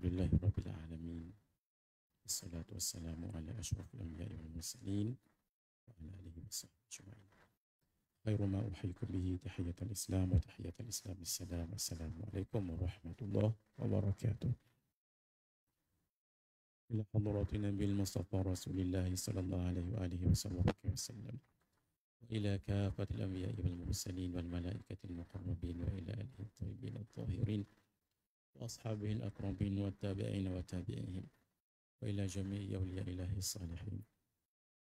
Alhamdulillahirabbil alamin. Wassalatu wassalamu ala asyrafil anbiya'i wal mursalin wa ala alihi washabbihi ajma'in. Khairu ma uhyikum bihi tahiyatul Islam wa tahiyatul Islam assalam. Assalamualaikum warahmatullahi wabarakatuh. Ila hadratin Nabil Mustafa Rasulillah sallallahu alaihi wa alihi wasallam. Wa ila kafatil anbiya'i wal mursalin wal malaikatil muqarrabin wa ila alihi at-tayyibin at-tahirin وأصحابه الأكرمين والتابعين وتابعيهم وإلى جميع أولياء الله الصالحين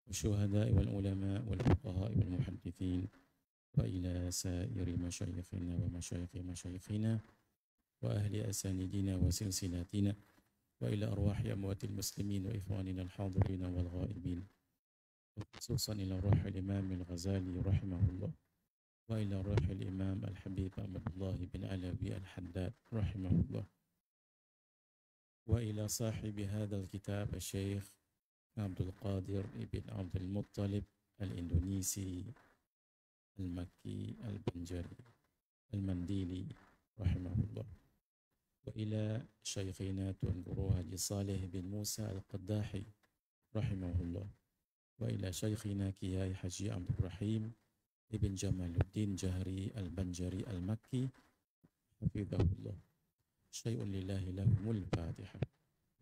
والشهداء والعلماء والفقهاء والمحدثين وإلى سائر مشايخنا ومشايخ مشايخنا وأهل أساندنا وسلسلاتنا وإلى أرواح أموات المسلمين وإخواننا الحاضرين والغائبين وخصوصا إلى روح الإمام الغزالي رحمه الله وإلى روح الإمام الحبيب أحمد الله بن علوي الحداد رحمه الله وإلى صاحب هذا الكتاب الشيخ عبد القادر بن عبد المطلب الإندونيسي المكي البنجري المنديلي رحمه الله وإلى شيخنا تنقرو حاجي صالح بن موسى القداحي رحمه الله وإلى شيخنا كياي حاجي عبد الرحيم ابن جمال الدين جهري البنجري المكي حفظه الله. شيء لله لهم الفاتحة.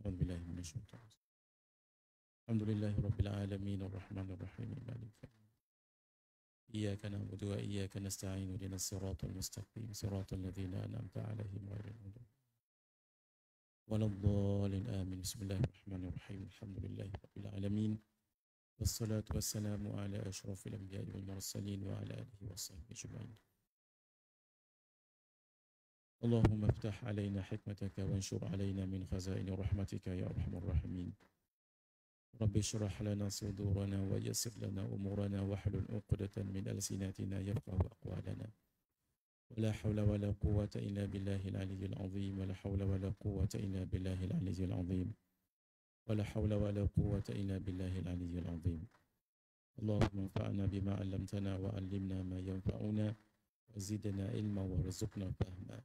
أعوذ بالله من الشيطان الرجيم. الحمد لله رب العالمين الرحمن الرحيم مالك إياك نعبد وإياك نستعين اهدنا الصراط المستقيم صراط الذين أنعمت عليهم غير المغضوب ولا الضالين آمين. بسم الله الرحمن الرحيم. الحمد لله رب العالمين والصلاة والسلام على أشرف الأنبياء والمرسلين وعلى آله وصحبه أجمعين. اللهم افتح علينا حكمتك وانشر علينا من خزائن رحمتك يا أرحم الراحمين. رب اشرح لنا صدورنا ويسر لنا أمورنا واحلل عقدة من ألسنتنا يفقه أقوالنا. ولا حول ولا قوة إلا بالله العلي العظيم. ولا حول ولا قوة إلا بالله العلي العظيم. ولا حول ولا قوة إلا بالله العلي العظيم. اللهم انفعنا بما علمتنا وعلمنا ما ينفعنا وزدنا علما وارزقنا فهما.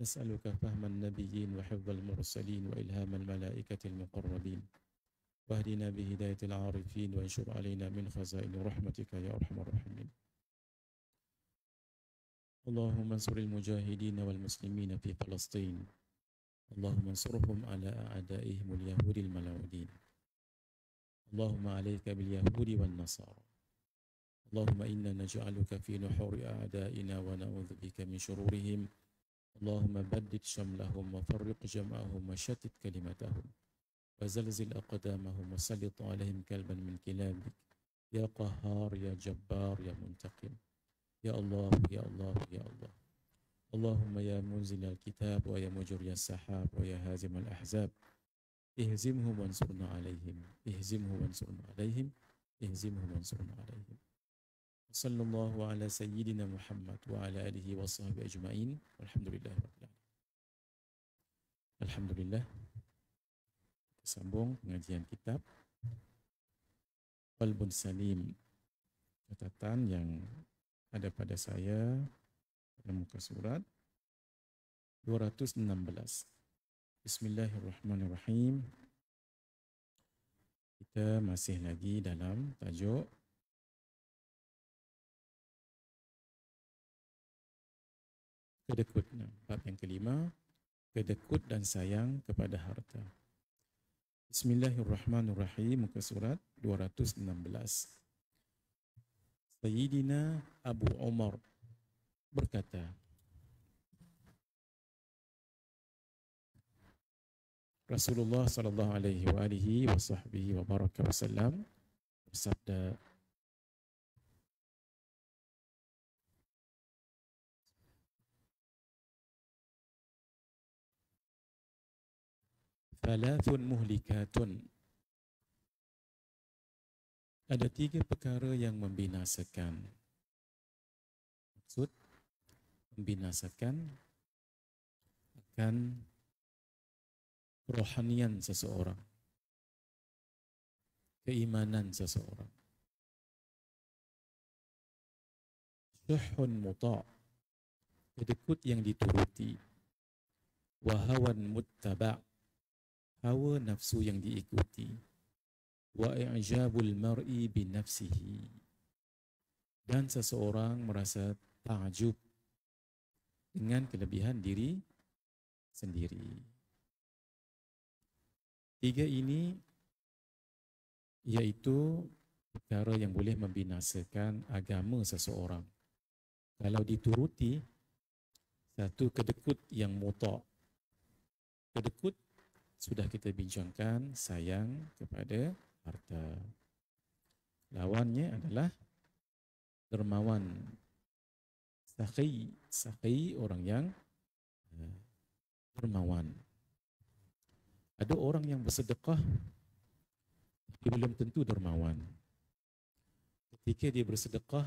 نسألك فهم النبيين وحفظ المرسلين وإلهام الملائكة المقربين واهدنا بهداية العارفين وانشر علينا من خزائن رحمتك يا أرحم الراحمين. اللهم انصر المجاهدين والمسلمين في فلسطين. اللهم انصرهم على أعدائهم اليهود الملعونين. اللهم عليك باليهود والنصارى. اللهم إنا نجعلك في نحور أعدائنا ونعوذ بك من شرورهم. اللهم بدد شملهم وفرق جمعهم وشتت كلمتهم وزلزل أقدامهم وسلط عليهم كلبا من كلابك يا قهار يا جبار يا منتقم يا الله يا الله يا الله. اللهم يا منزل الكتاب ويا مجري السحاب ويا هازم الأحزاب اهزمهم وانصرنا عليهم اهزمهم وانصرنا عليهم اهزمهم وانصرنا عليهم. صلى الله على سيدنا محمد وعلى آله وصحبه أجمعين والحمد لله رب العالمين. Alhamdulillah, kita sambung pengajian kitab Qalbun Salim, catatan yang ada pada saya pada muka surat 216. Bismillahirrahmanirrahim. Kita masih lagi dalam tajuk kedekut. Bab yang kelima, kedekut dan sayang kepada harta. Bismillahirrahmanirrahim. Muka surat 216. Sayyidina Abu Umar berkata, Rasulullah sallallahu alaihi wa alihi wa sahbihi wa baraka wasallam bersabda, Thalathun muhlikatun. Ada 3 perkara yang membinasakan. Maksud membinasakan akan kerohanian seseorang, keimanan seseorang. Syuhun muta', kedekut yang dituruti. Wahawan muttaba', hawa nafsu yang diikuti, wa i'jabul mar'i bi nafsihi, dan seseorang merasa takjub dengan kelebihan diri sendiri. Tiga ini iaitu perkara yang boleh membinasakan agama seseorang. Kalau dituruti, satu kedekut yang muta'. Kedekut sudah kita bincangkan, sayang kepada harta. Lawannya adalah dermawan. Sakhi orang yang dermawan. Ada orang yang bersedekah tapi belum tentu dermawan. Ketika dia bersedekah,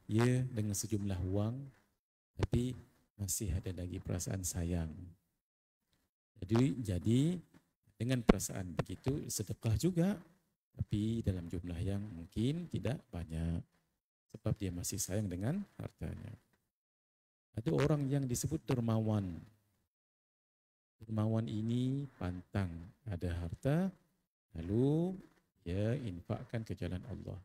ia dengan sejumlah wang tapi masih ada lagi perasaan sayang. Jadi dengan perasaan begitu sedekah juga, tapi dalam jumlah yang mungkin tidak banyak, sebab dia masih sayang dengan hartanya. Ada orang yang disebut dermawan. Dermawan ini pantang ada harta, lalu dia infakkan ke jalan Allah.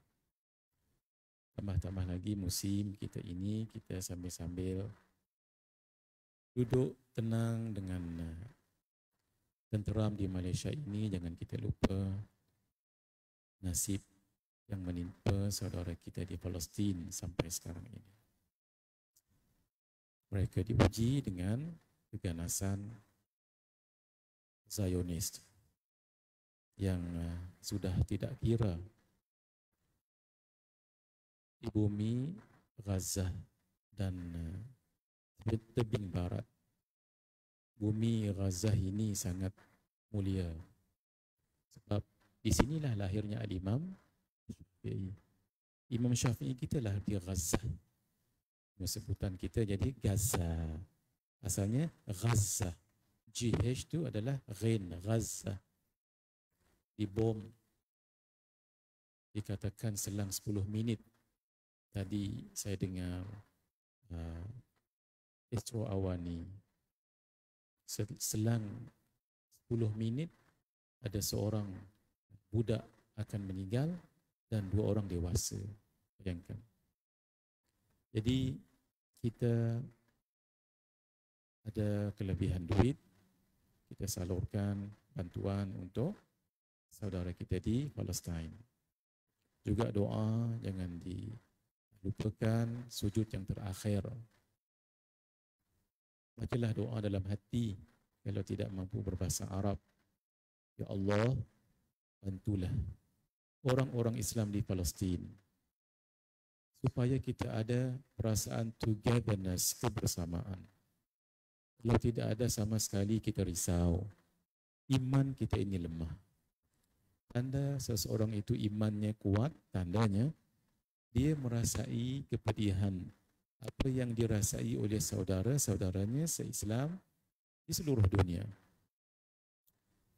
Tambah-tambah lagi musim kita ini, kita sambil-sambil duduk tenang dengan tenteram di Malaysia ini, jangan kita lupa nasib yang menimpa saudara kita di Palestin sampai sekarang ini. Mereka diuji dengan keganasan Zionis yang sudah tidak kira di bumi Gaza dan tebing barat. Bumi Gaza ini sangat mulia sebab di sinilah lahirnya Al-Imam Syafi'i. Imam Syafi'i kita lahir di Gaza. Sebutan kita jadi Gaza. Asalnya Gaza. GH itu adalah Ghin, Gaza. Dibom. Dikatakan selang 10 minit. Tadi saya dengar Istro Awani. Selang 10 minit ada seorang budak akan meninggal dan 2 orang dewasa. Bayangkan. Jadi kita ada kelebihan duit, kita salurkan bantuan untuk saudara kita di Palestin. Juga doa, jangan dilupakan sujud yang terakhir. Bacalah doa dalam hati kalau tidak mampu berbahasa Arab. Ya Allah, bantulah orang-orang Islam di Palestin supaya kita ada perasaan togetherness, kebersamaan. Kalau tidak ada sama sekali kita risau. Iman kita ini lemah. Tanda seseorang itu imannya kuat, tandanya dia merasai kepedihan apa yang dirasai oleh saudara-saudaranya se-Islam di seluruh dunia.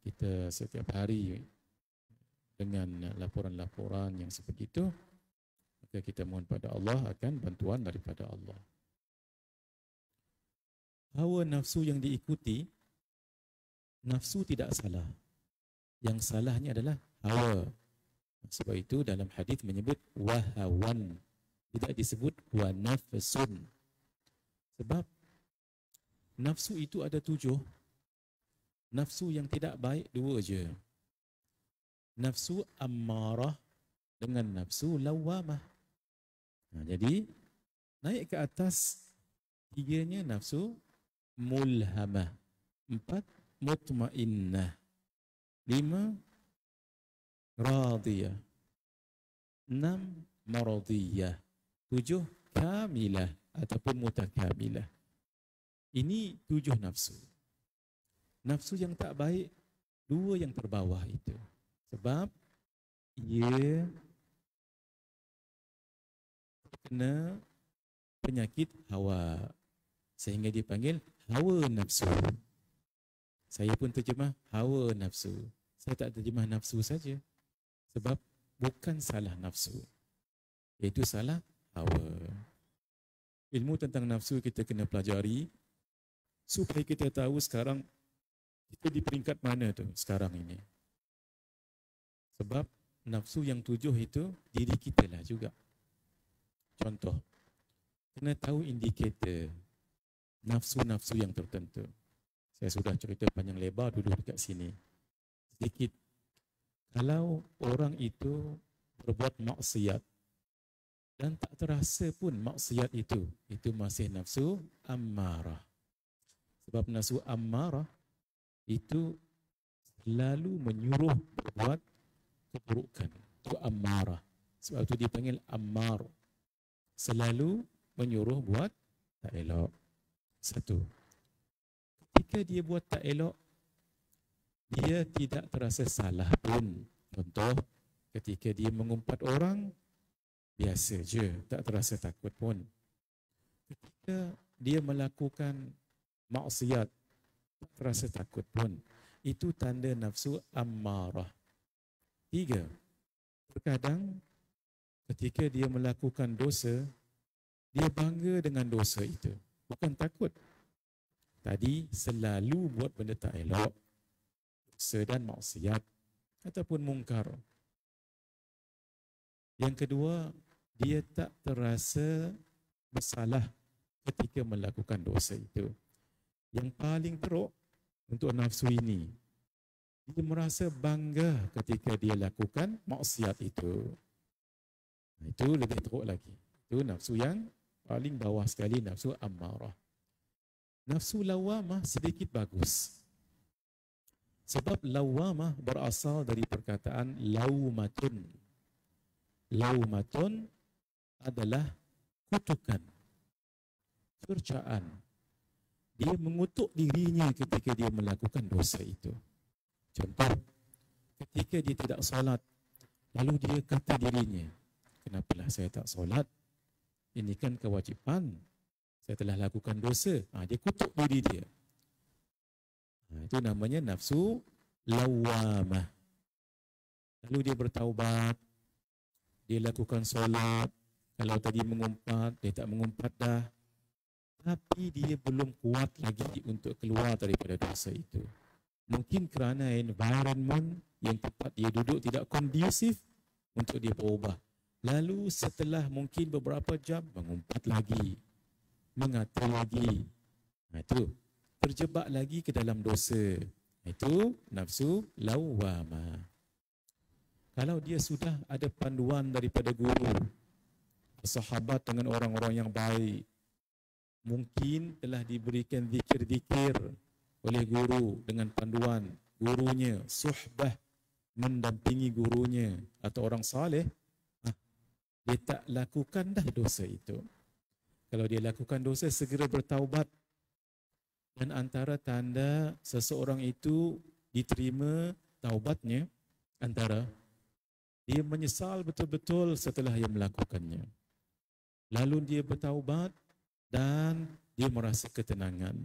Kita setiap hari dengan laporan-laporan yang seperti itu, maka kita mohon pada Allah akan bantuan daripada Allah. Hawa nafsu yang diikuti, nafsu tidak salah. Yang salahnya adalah hawa. Sebab itu dalam hadis menyebut wahawan, tidak disebut wa nafsun. Sebab nafsu itu ada 7. Nafsu yang tidak baik 2 je. Nafsu ammarah dengan nafsu lawamah. Jadi naik ke atas 3-nya nafsu mulhamah, 4 mutmainnah, 5 radiyah, 6 maradiyah, 7 kamilah ataupun mutakamilah. Ini 7 nafsu. Nafsu yang tak baik 2 yang terbawah itu. Sebab ia kena penyakit hawa sehingga dipanggil hawa nafsu. Saya pun terjemah hawa nafsu. Saya tak terjemah nafsu saja. Sebab bukan salah nafsu, iaitu salah hawa. Ilmu tentang nafsu kita kena pelajari supaya kita tahu sekarang Kita di peringkat mana tu sekarang ini? Sebab nafsu yang 7 itu diri kita lah juga. Contoh, kena tahu indikator nafsu-nafsu yang tertentu. Saya sudah cerita panjang lebar dulu dekat sini. Sedikit. Kalau orang itu berbuat maksiat dan tak terasa pun maksiat itu masih nafsu ammarah. Sebab nafsu ammarah itu selalu menyuruh berbuat keburukan. Itu ammarah. Sebab itu dipanggil ammar. Selalu menyuruh buat tak elok. Satu. Ketika dia buat tak elok, dia tidak terasa salah pun. Contoh, ketika dia mengumpat orang, biasa je, tak terasa takut pun. Ketika dia melakukan maksiat, tak terasa takut pun. Itu tanda nafsu ammarah. 3. Terkadang ketika dia melakukan dosa, dia bangga dengan dosa itu. Bukan takut. Tadi selalu buat benda tak elok, dosa dan maksiat ataupun mungkar. Yang kedua, dia tak terasa bersalah ketika melakukan dosa itu. Yang paling teruk untuk nafsu ini, dia merasa bangga ketika dia lakukan maksiat itu. Itu lebih teruk lagi. Itu nafsu yang paling bawah sekali, nafsu ammarah. Nafsu lawamah sedikit bagus. Sebab lawamah berasal dari perkataan laumatun. Laumatun adalah kutukan, cercaan. Dia mengutuk dirinya ketika dia melakukan dosa itu. Contoh, ketika dia tidak solat, lalu dia kata dirinya, kenapalah saya tak solat? Ini kan kewajipan. Saya telah lakukan dosa. Dia kutuk diri dia. Itu namanya nafsu lawamah. Lalu dia bertaubat. Dia lakukan solat. Kalau tadi mengumpat, dia tak mengumpat dah. Tapi dia belum kuat lagi untuk keluar daripada dosa itu. Mungkin kerana environment yang tempat dia duduk tidak kondusif untuk dia berubah. Lalu setelah mungkin beberapa jam, mengumpat lagi, mengata lagi. Itu terjebak lagi ke dalam dosa. Itu nafsu lawamah. Kalau dia sudah ada panduan daripada guru, bersahabat dengan orang-orang yang baik, mungkin telah diberikan zikir-zikir oleh guru dengan panduan gurunya, suhbah, mendampingi gurunya atau orang saleh, dia tak lakukan dah dosa itu. Kalau dia lakukan dosa, segera bertaubat. Dan antara tanda seseorang itu diterima taubatnya, antara dia menyesal betul-betul setelah dia melakukannya. Lalu dia bertaubat dan dia merasa ketenangan.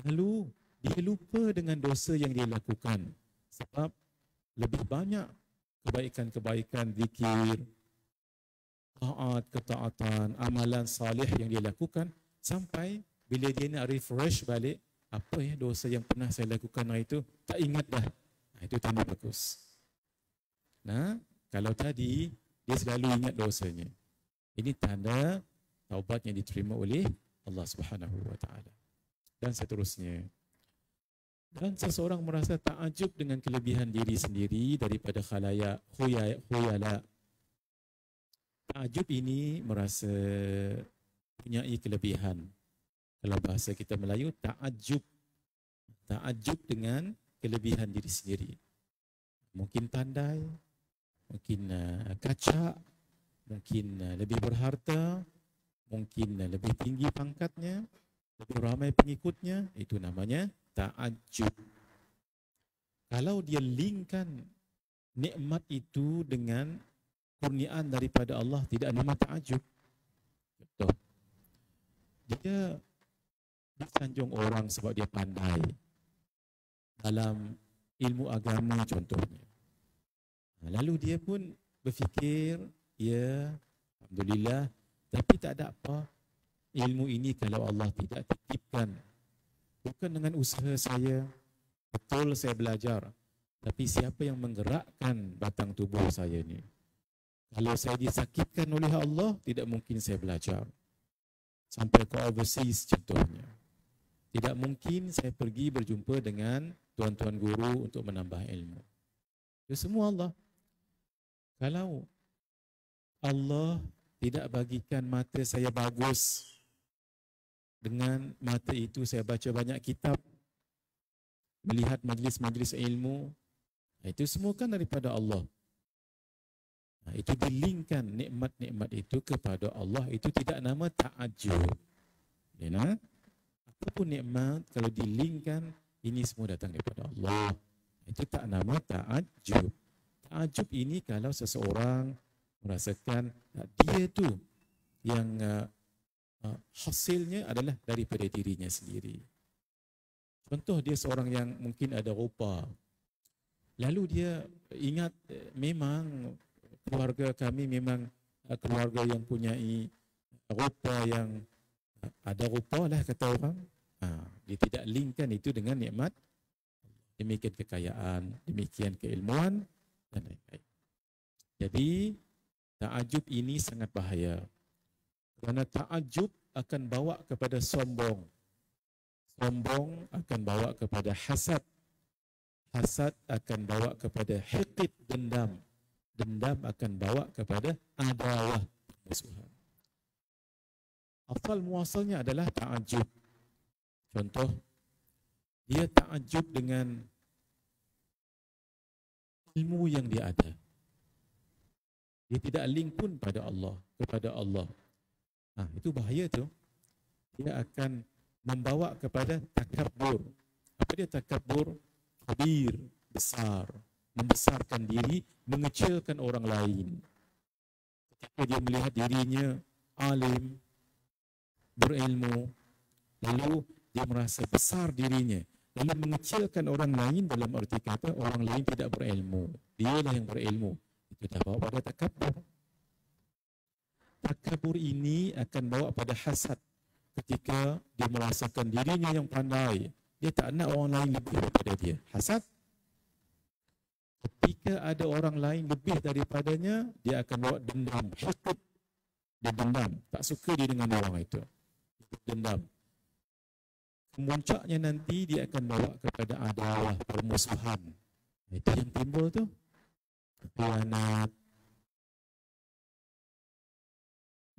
Lalu dia lupa dengan dosa yang dia lakukan. Sebab lebih banyak kebaikan-kebaikan, zikir, taat, ketaatan, amalan salih yang dia lakukan, sampai bila dia nak refresh balik, apa ya dosa yang pernah saya lakukan hari itu, tak ingat dah. Itu tanda bagus. Nah, kalau tadi dia selalu ingat dosanya, ini tanda taubat yang diterima oleh Allah Subhanahu wa taala. Dan seterusnya. Dan seseorang merasa takjub dengan kelebihan diri sendiri daripada khalayak, khuyala. Takjub ini merasa punyai kelebihan. Kalau bahasa kita Melayu, takjub. Takjub dengan kelebihan diri sendiri. Mungkin pandai, mungkin kacak, mungkin lebih berharta, mungkin lebih tinggi pangkatnya, lebih ramai pengikutnya. Itu namanya takjub. Kalau dia linkkan nikmat itu dengan kurniaan daripada Allah, tidak nama takjub. Betul. Dia disanjung orang sebab dia pandai dalam ilmu agama contohnya. Lalu dia pun berfikir, ya, alhamdulillah, tapi tak ada apa. Ilmu ini kalau Allah tidak titipkan, bukan dengan usaha saya, Betul saya belajar. Tapi siapa yang menggerakkan batang tubuh saya ni? Kalau saya disakitkan oleh Allah, tidak mungkin saya belajar. Sampai ke overseas contohnya. Tidak mungkin saya pergi berjumpa dengan tuan-tuan guru untuk menambah ilmu. Itu semua Allah. Kalau Allah tidak bagikan mata saya bagus, dengan mata itu saya baca banyak kitab, melihat majlis-majlis ilmu, itu semua kan daripada Allah. Itu dilingkan nikmat-nikmat itu kepada Allah. Itu tidak nama ta'ajub. Apapun nikmat kalau dilingkan, ini semua datang daripada Allah. Itu tak nama ta'ajub. Ta'ajub ini kalau seseorang merasakan dia tu yang hasilnya adalah daripada dirinya sendiri. Contoh dia seorang yang mungkin ada rupa. Lalu dia ingat memang keluarga kami memang keluarga yang punyai rupa yang ada rupa lah kata orang. Dia tidak linkkan itu dengan nikmat. Demikian kekayaan, demikian keilmuan dan lain-lain. Jadi ta'ajub ini sangat bahaya. Kerana ta'ajub akan bawa kepada sombong. Sombong akan bawa kepada hasad. Hasad akan bawa kepada hiqid, dendam. Dendam akan bawa kepada adawah, musuhan. Asal muasalnya adalah ta'ajub. Contoh, dia ta'ajub dengan ilmu yang dia ada. Dia tidak link pun pada Allah, kepada Allah. Itu bahaya tu. Dia akan membawa kepada takabbur. Apa dia takabbur? Kabir, besar, membesarkan diri, mengecilkan orang lain. Ketika dia melihat dirinya alim, berilmu, lalu dia merasa besar dirinya, lalu mengecilkan orang lain dalam arti kata orang lain tidak berilmu. Dialah yang berilmu. Itu dah bawa pada takabbur. Takabbur ini akan bawa pada hasad. Ketika dia merasakan dirinya yang pandai, dia tak nak orang lain lebih daripada dia. Hasad. Ketika ada orang lain lebih daripadanya, dia akan bawa dendam. Hiqid. Dia dendam. Tak suka dia dengan orang itu. Dendam. Kemuncaknya nanti dia akan bawa kepada adawah, permusuhan. Itu yang timbul tu. Khianat.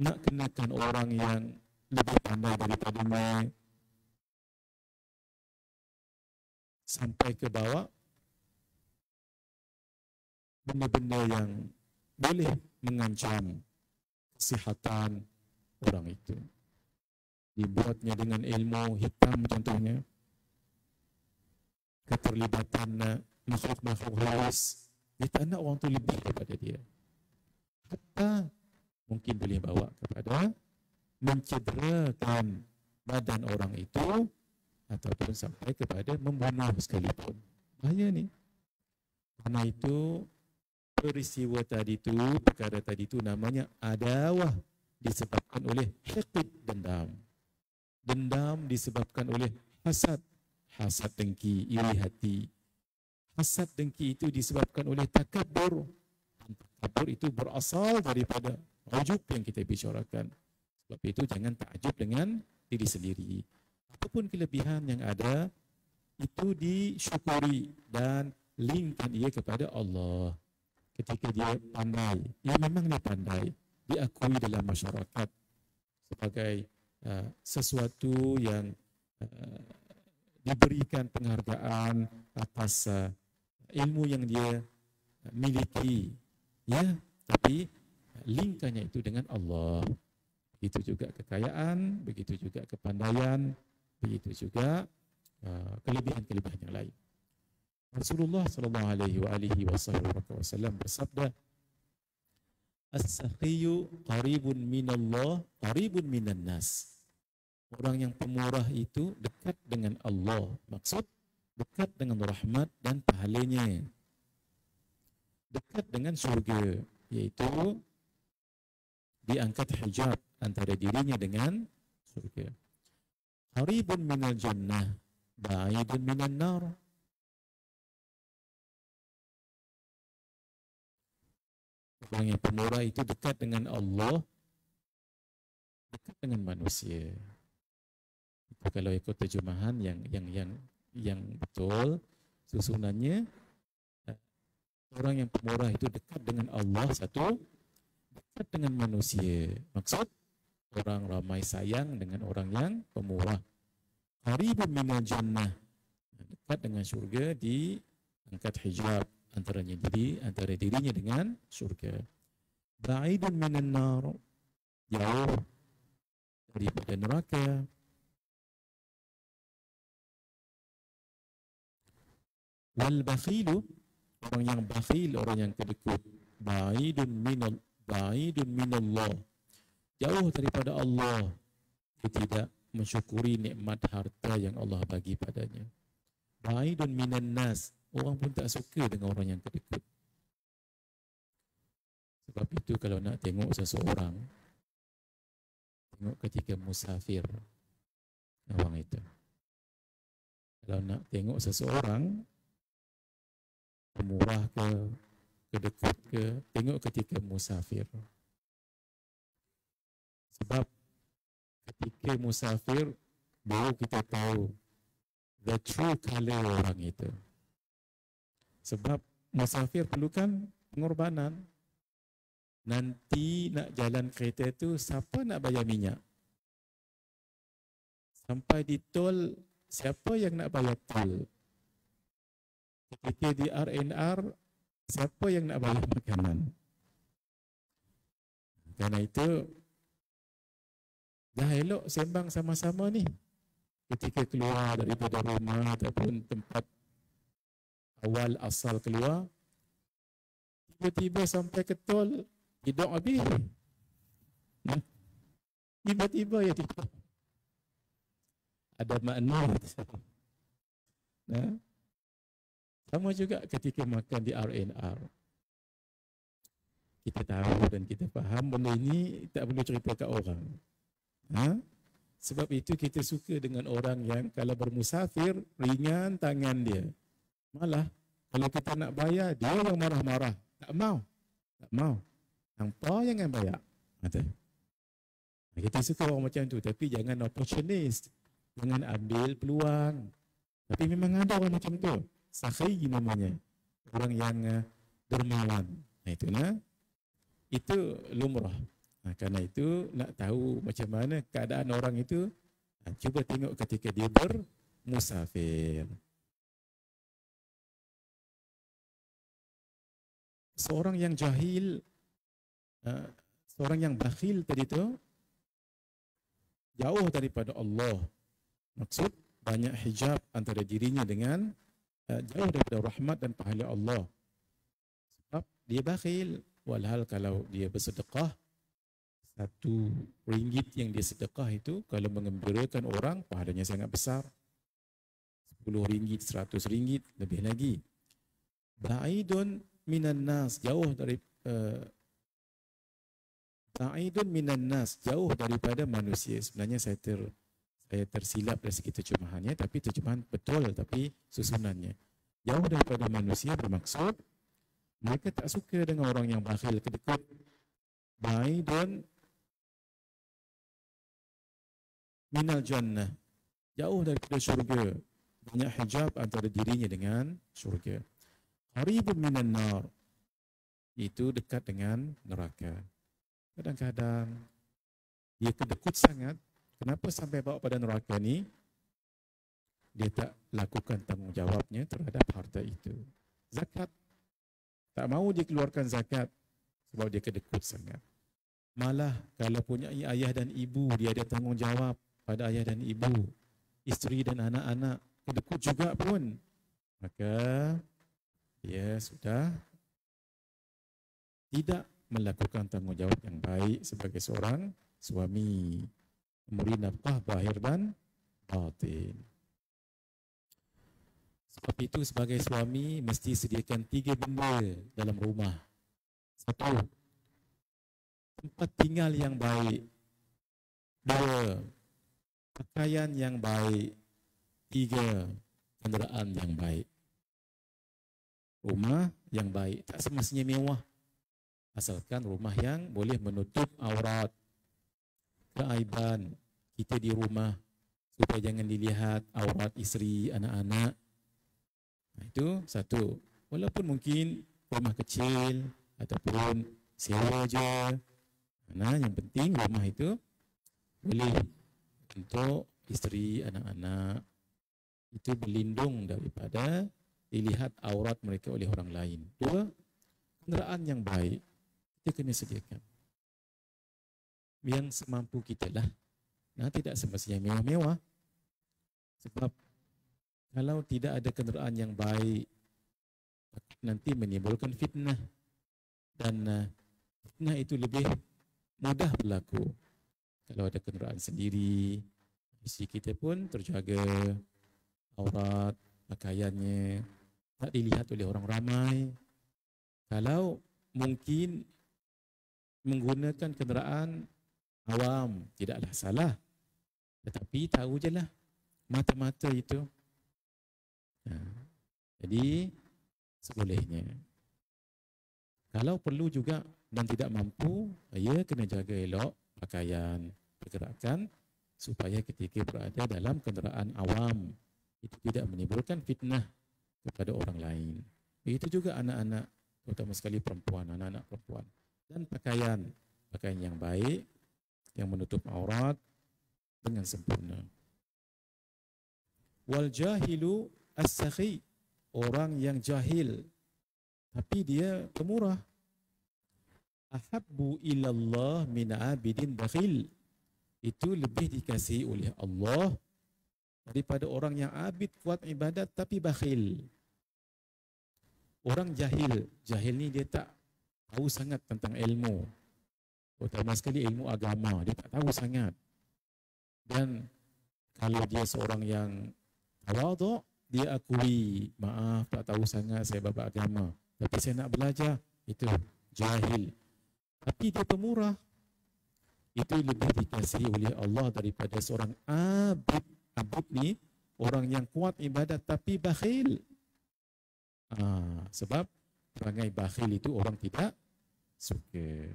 Nak kenakan orang yang lebih pandai daripadanya. Sampai ke bawah benda-benda yang boleh mengancam kesihatan orang itu. Dibuatnya dengan ilmu hitam contohnya. Keterlibatan makhluk-makhluk halus. Dia tak nak orang tu lebih daripada dia. Hatta mungkin boleh bawa kepada mencederakan badan orang itu ataupun sampai kepada membunuh sekalipun. Bahaya ni. Karena itu peristiwa tadi tu, perkara tadi tu namanya adawah disebabkan oleh hiqid, dendam. Dendam disebabkan oleh hasad. Hasad dengki, iri hati. Hasad dengki itu disebabkan oleh takabbur. Takabbur itu berasal daripada ujub yang kita bicarakan. Sebab itu jangan ta'ajub dengan diri sendiri. Apapun kelebihan yang ada, itu disyukuri dan linkkan ia kepada Allah. Ketika dia pandai, ya memang dia pandai, diakui dalam masyarakat sebagai sesuatu yang diberikan penghargaan atas ilmu yang dia miliki, ya, tapi linkkannya itu dengan Allah. Begitu juga kekayaan, begitu juga kepandaian, begitu juga kelebihan-kelebihan yang lain. Rasulullah sallallahu alaihi wasallam bersabda, "As-sakhiyu qaribun minallah, qaribun minan nas." Orang yang pemurah itu dekat dengan Allah. Maksud dekat dengan rahmat dan pahalanya. Dekat dengan syurga, yaitu diangkat hijab antara dirinya dengan syurga. Qaribun minal jannah, ba'idun minan nar. Orang yang pemurah itu dekat dengan Allah, dekat dengan manusia. Itu kalau ikut terjemahan yang betul, susunannya orang yang pemurah itu dekat dengan Allah satu, dekat dengan manusia. Maksud orang ramai sayang dengan orang yang pemurah. Qaribun minal jannah, dekat dengan syurga, diangkat hijab antara dirinya dengan syurga. Ba'idun minan nar, jauh daripada neraka. Wal bakhilu, orang yang bakhil, orang yang kedekut, ba'idun minallah, jauh daripada Allah. Dia tidak mensyukuri nikmat harta yang Allah bagi padanya. Ba'idun minan nas, orang pun tak suka dengan orang yang kedekut. Sebab itu kalau nak tengok seseorang, tengok ketika musafir orang itu. Kalau nak tengok seseorang, pemurah ke, kedekut ke, tengok ketika musafir. Sebab ketika musafir, baru kita tahu the true color orang itu. Sebab musafir perlukan pengorbanan. Nanti nak jalan kereta tu, siapa nak bayar minyak? Sampai di tol, siapa yang nak bayar tol? Ketika di R&R, siapa yang nak bayar makanan? Karena itu, dah elok sembang sama-sama ni. Ketika keluar daripada rumah ataupun tempat awal asal keluar, tiba-tiba sampai ke tol, hidup habis. Tiba-tiba ya tidak. Ada makna. Nah, sama juga ketika makan di R&R. Kita tahu dan kita faham benda ini tak perlu cerita kat orang. Sebab itu kita suka dengan orang yang kalau bermusafir, ringan tangan dia. Malah kalau kita nak bayar, dia yang marah-marah. Tak mau. Hampa jangan bayar. Kita suka orang macam tu, tapi jangan opportunist. Jangan ambil peluang. Tapi memang ada orang macam tu. Sakhi namanya. Orang yang dermawan. Itu lumrah. Karena itu nak tahu macam mana keadaan orang itu, cuba tengok ketika dia bermusafir. Seorang yang jahil, seorang yang bakhil tadi tu, jauh daripada Allah. Maksud banyak hijab antara dirinya dengan jauh daripada rahmat dan pahala Allah. Sebab dia bakhil. Walhal kalau dia bersedekah, RM1 yang dia sedekah itu kalau mengembirakan orang, pahalanya sangat besar. RM10, RM100, lebih lagi. Ba'idun minan nas, jauh dari ba'idun minan nas, jauh daripada manusia. Sebenarnya saya tersilap dari segi terjemahannya, tapi terjemahan betul, tapi susunannya. Jauh daripada manusia bermaksud mereka tak suka dengan orang yang bakhil, kedekut. Ba'idun minal jannah, jauh daripada syurga. Banyak hijab antara dirinya dengan syurga. Qaribun minan nar, itu dekat dengan neraka. Kadang-kadang dia kedekut sangat. Kenapa sampai bawa pada neraka ni? Dia tak lakukan tanggungjawabnya terhadap harta itu. Zakat, tak mahu dia keluarkan zakat sebab dia kedekut sangat. Malah kalau punya ayah dan ibu, dia ada tanggungjawab pada ayah dan ibu, isteri dan anak-anak, kedekut juga pun, maka dia sudah tidak melakukan tanggungjawab yang baik sebagai seorang suami, memberi nafkah zahir dan batin. Sebab itu sebagai suami mesti sediakan 3 benda dalam rumah. 1, tempat tinggal yang baik. 2, pakaian yang baik. 3, kenderaan yang baik. Rumah yang baik, tak semestinya mewah. Asalkan rumah yang boleh menutup aurat, keaiban kita di rumah, supaya jangan dilihat aurat isteri, anak-anak. Itu satu. Walaupun mungkin rumah kecil ataupun sewa je. Yang penting rumah itu boleh untuk isteri, anak-anak. Itu berlindung daripada dilihat aurat mereka oleh orang lain. Dua, kenderaan yang baik kita kena sediakan. Yang semampu kita lah. Tidak semestinya mewah-mewah. Sebab kalau tidak ada kenderaan yang baik, nanti menimbulkan fitnah. Dan fitnah itu lebih mudah berlaku. Kalau ada kenderaan sendiri, isteri kita pun terjaga aurat, pakaiannya, tak dilihat oleh orang ramai. Kalau mungkin menggunakan kenderaan awam, tidaklah salah. Tetapi tahu je lah, mata-mata itu. Jadi, sebolehnya. Kalau perlu juga dan tidak mampu, ia kena jaga elok pakaian, pergerakan, supaya ketika berada dalam kenderaan awam, itu tidak menimbulkan fitnah kepada orang lain. Begitu juga anak-anak, terutama sekali perempuan, anak-anak perempuan. Dan pakaian yang baik, yang menutup aurat dengan sempurna. Wal jahilu as-sakhi, orang yang jahil tapi dia pemurah. Ahabbu ilallah min abidin bakhil, itu lebih dikasihi oleh Allah daripada orang yang abid kuat ibadat tapi bakhil. Orang jahil ni dia tak tahu sangat tentang ilmu, terutama sekali ilmu agama, dia tak tahu sangat. Dan kalau dia seorang yang tawaduk, dia akui, maaf tak tahu sangat saya bab agama, tapi saya nak belajar, itu jahil. Tapi dia pemurah, itu lebih dikasihi oleh Allah daripada seorang abid. Abid ni orang yang kuat ibadat tapi bakhil. Sebab perangai bakhil itu orang tidak suka.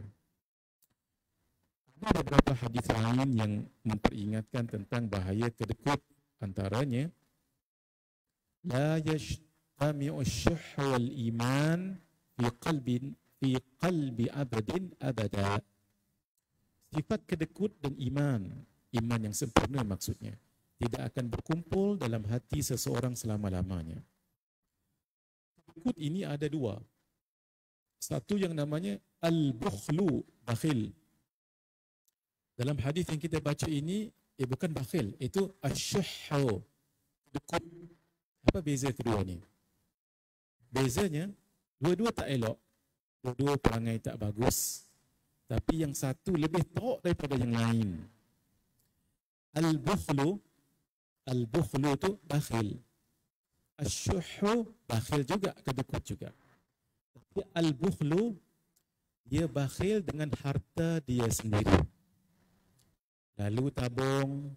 Ada beberapa hadis lain yang memperingatkan tentang bahaya kedekut. Antaranya, la yajtami'u asy-syuh wal iman fi qalbi abadin abada. Sifat kedekut dan iman yang sempurna maksudnya, tidak akan berkumpul dalam hati seseorang selama-lamanya. Kedekut ini ada dua. Satu yang namanya al-bukhlu, bakhil. Dalam hadis yang kita baca ini, bukan bakhil, itu asy-syuh, kedekut. Apa beza kedua ni? Bezanya, dua-dua tak elok, dua-dua perangai tak bagus, tapi yang satu lebih teruk daripada yang lain. Al-bukhlu tu bakhil. Asy-syuh bakhil juga, kedekut juga. Tapi al-bukhlu, dia bakhil dengan harta dia sendiri. Lalu tabung,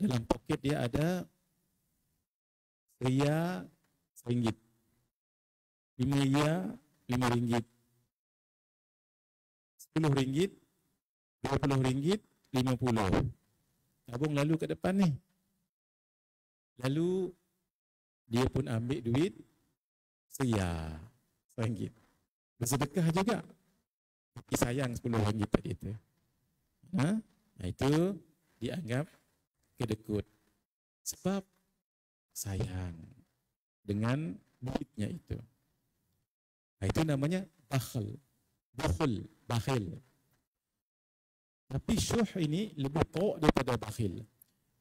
dalam poket dia ada ria RM1, 5 ria RM5, RM10, RM20, RM50. Tabung lalu ke depan ni. Lalu dia pun ambil duit ria RM1. Bersedekah juga. Tapi sayang RM10 tadi tu. Itu dianggap kedekut. Sebab sayang dengan duitnya itu. Itu namanya bakhil. Tapi syuh ini lebih teruk daripada bakhil.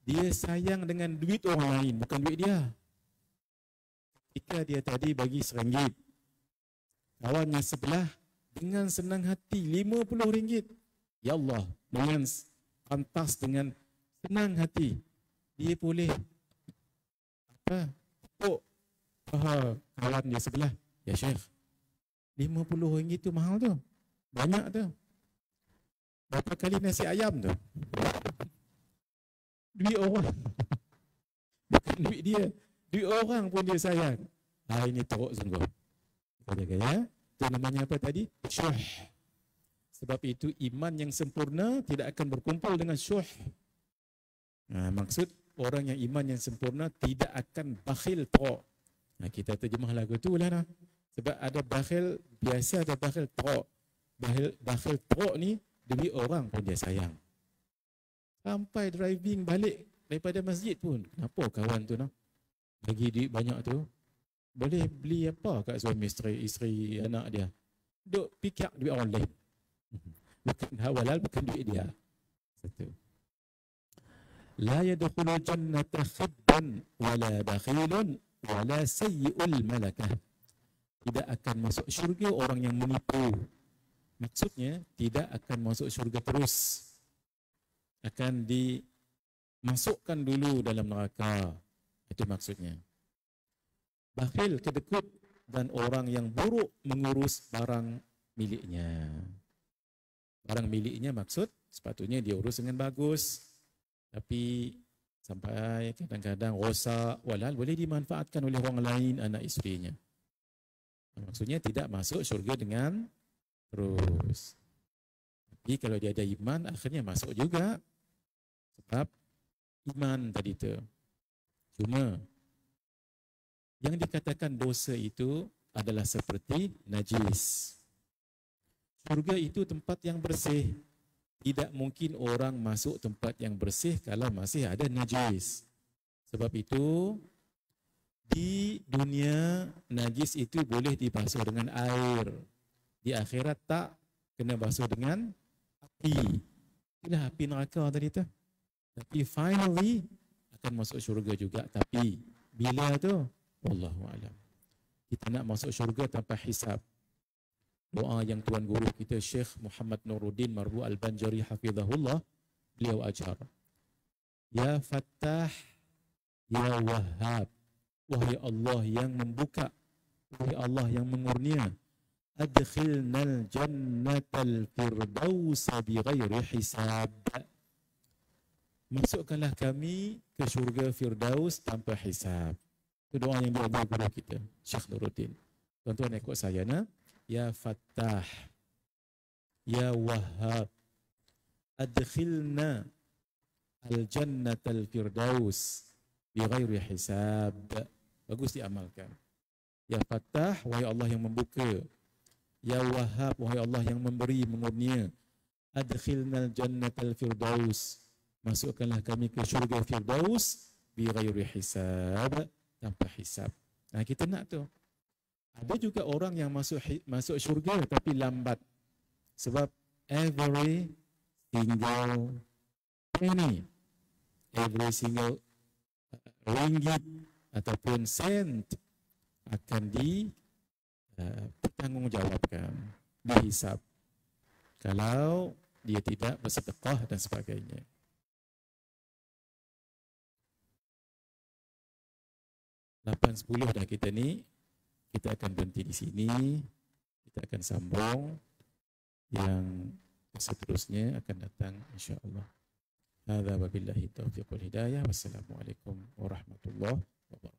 Dia sayang dengan duit orang lain, bukan duit dia. Ketika dia tadi bagi RM1, kawannya sebelah dengan senang hati RM50. Ya Allah, dengan pantas, dengan senang hati, dia boleh tepuk paha kawan dia sebelah. Ya Syekh, RM50 tu mahal tu, banyak tu. Berapa kali nasi ayam tu? Duit orang. Bukan duit dia, duit orang pun dia sayang. Ini teruk sungguh. Kita jaga ya. Itu namanya apa tadi? Syuh. Sebab itu iman yang sempurna tidak akan berkumpul dengan syuh. Maksud orang yang iman yang sempurna tidak akan bakhil tok. Kita terjemah lagu tu lah. Sebab ada bakhil biasa, ada bakhil tok. Bakhil tok ni demi orang pun dia sayang. Sampai driving balik daripada masjid pun, kenapa kawan tu bagi duit banyak tu, boleh beli apa kat suami isteri anak dia? Duk pikir duit orang lain. Bukan halal, bukan duit dia. Satu. La yadkhulul jannata khibban wala bakhilun wala sayyi'ul malakah. Tidak akan masuk syurga orang yang menipu. Maksudnya tidak akan masuk syurga terus. Akan dimasukkan dulu dalam neraka. Itu maksudnya. Bakhil, kedekut, dan orang yang buruk mengurus barang miliknya. Barang miliknya maksud sepatutnya dia urus dengan bagus. Tapi sampai kadang-kadang rosak, walhal boleh dimanfaatkan oleh orang lain, anak isterinya. Maksudnya tidak masuk syurga dengan terus. Tapi kalau dia ada iman, akhirnya masuk juga. Sebab iman tadi tu. Cuma yang dikatakan dosa itu adalah seperti najis. Syurga itu tempat yang bersih. Tidak mungkin orang masuk tempat yang bersih kalau masih ada najis. Sebab itu di dunia najis itu boleh dibasuh dengan air. Di akhirat tak, kena basuh dengan api. Itulah api neraka tadi tu. Tapi finally akan masuk syurga juga. Tapi bila tu? Wallahu a'lam. Kita nak masuk syurga tanpa hisab. Doa yang Tuan Guru kita Syekh Muhammad Nuruddin Marbu Al-Banjari hafizahullah, beliau ajar. Ya Fattah, Ya Wahhab. Wahai Allah yang membuka, wahai Allah yang mengurnia. Adkhilnal jannatal firdausa bighairi hisab. Masukkanlah kami ke syurga Firdaus tanpa hisab. Itu doa yang diajar guru kita, Syekh Nuruddin. Tuan-tuan ikut saya nak. Ya Fattah, Ya Wahhab, adkhilna al-jannatal firdaus bighairi hisab. Bagus diamalkan. Ya Fattah, wahai Allah yang membuka. Ya Wahhab, wahai Allah yang memberi, mengurnia. Adkhilna al-jannatal firdaus. Masukkanlah kami ke syurga firdaus bighairi hisab, tanpa hisab. Kita nak tu. Ada juga orang yang masuk syurga tapi lambat. Sebab every single penny, every single ringgit ataupun sent akan dipertanggungjawabkan, dihisab. Kalau dia tidak bersedekah dan sebagainya. Lapan 10 dah kita ni. Kita akan berhenti di sini. Kita akan sambung. Yang seterusnya akan datang insya-Allah. Hadza wabillahi taufiq wal hidayah. Wassalamualaikum warahmatullahi wabarakatuh.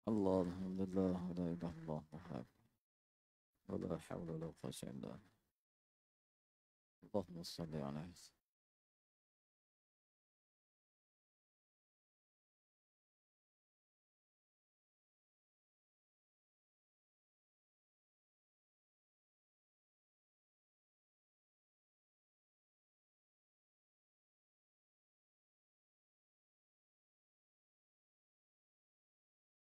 الله الحمد لله لا إله إلا الله ولا حول ولا قوة إلا بالله اللهم صل على